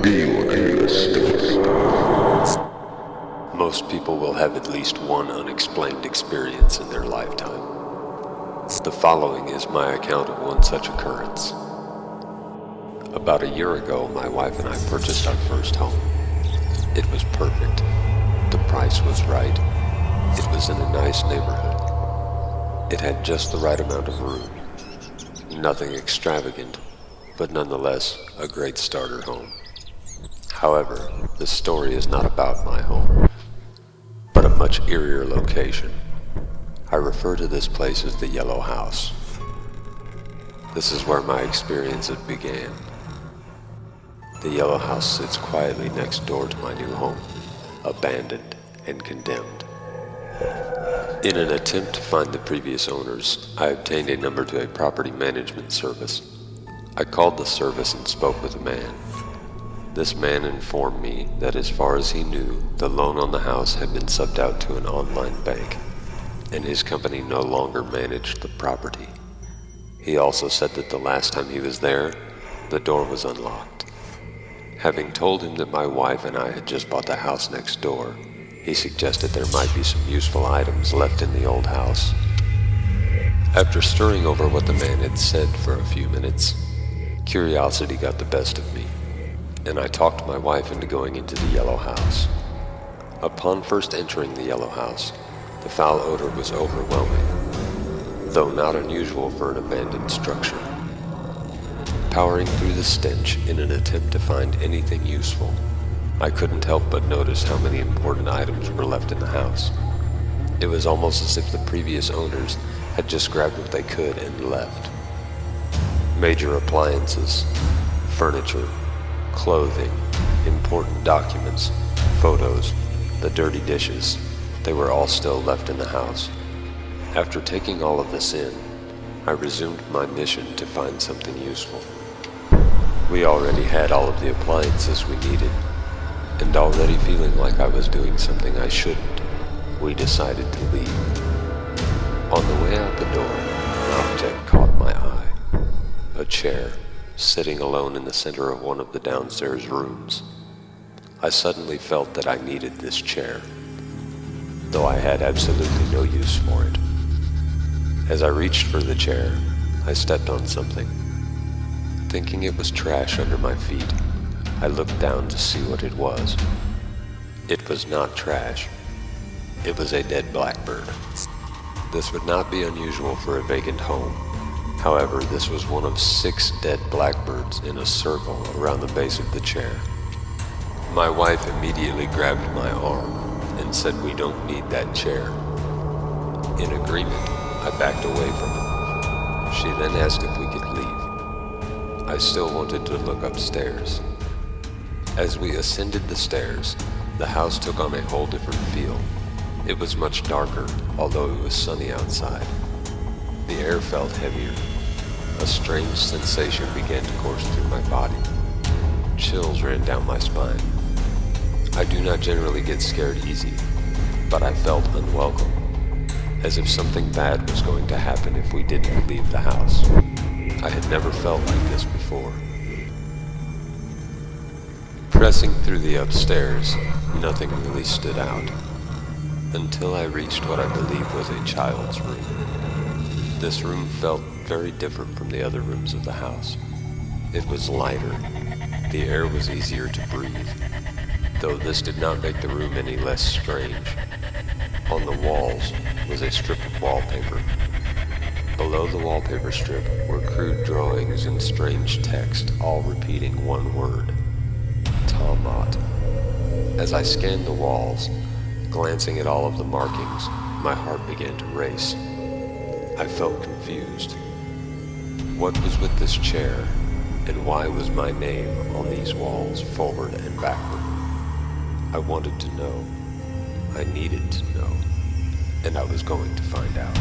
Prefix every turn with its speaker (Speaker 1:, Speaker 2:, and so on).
Speaker 1: Paranormal Investigation.
Speaker 2: Most people will have at least one unexplained experience in their lifetime. The following is my account of one such occurrence. About a year ago, my wife and I purchased our first home. It was perfect. The price was right. It was in a nice neighborhood. It had just the right amount of room. Nothing extravagant, but nonetheless a great starter home. However, the story is not about my home, but a much eerier location. I refer to this place as the Yellow House. This is where my experiences began. The Yellow House sits quietly next door to my new home, abandoned and condemned. In an attempt to find the previous owners, I obtained a number to a property management service. I called the service and spoke with a man. This man informed me that as far as he knew, the loan on the house had been subbed out to an online bank, and his company no longer managed the property. He also said that the last time he was there, the door was unlocked. Having told him that my wife and I had just bought the house next door, he suggested there might be some useful items left in the old house. After stirring over what the man had said for a few minutes, curiosity got the best of me, and I talked my wife into going into the Yellow House. Upon first entering the Yellow House, the foul odor was overwhelming, though not unusual for an abandoned structure. Powering through the stench in an attempt to find anything useful, I couldn't help but notice how many important items were left in the house. It was almost as if the previous owners had just grabbed what they could and left. Major appliances, furniture, clothing, important documents, photos, the dirty dishes, they were all still left in the house. After taking all of this in, I resumed my mission to find something useful. We already had all of the appliances we needed, and already feeling like I was doing something I shouldn't, we decided to leave. On the way out the door, an object caught my eye. A chair, sitting alone in the center of one of the downstairs rooms. I suddenly felt that I needed this chair, though I had absolutely no use for it. As I reached for the chair, I stepped on something. Thinking it was trash under my feet, I looked down to see what it was. It was not trash. It was a dead blackbird. This would not be unusual for a vacant home. However, this was one of 6 dead blackbirds in a circle around the base of the chair. My wife immediately grabbed my arm and said, "We don't need that chair." In agreement, I backed away from her. She then asked if we could leave. I still wanted to look upstairs. As we ascended the stairs, the house took on a whole different feel. It was much darker, although it was sunny outside. The air felt heavier. A strange sensation began to course through my body. Chills ran down my spine. I do not generally get scared easy, but I felt unwelcome, as if something bad was going to happen if we didn't leave the house. I had never felt like this before. Pressing through the upstairs, nothing really stood out, until I reached what I believe was a child's room. This room felt very different from the other rooms of the house. It was lighter. The air was easier to breathe, though this did not make the room any less strange. On the walls was a strip of wallpaper. Below the wallpaper strip were crude drawings and strange text, all repeating one word: Tamat. As I scanned the walls, glancing at all of the markings, my heart began to race. I felt confused. What was with this chair, and why was my name on these walls, forward and backward? I wanted to know. I needed to know. And I was going to find out.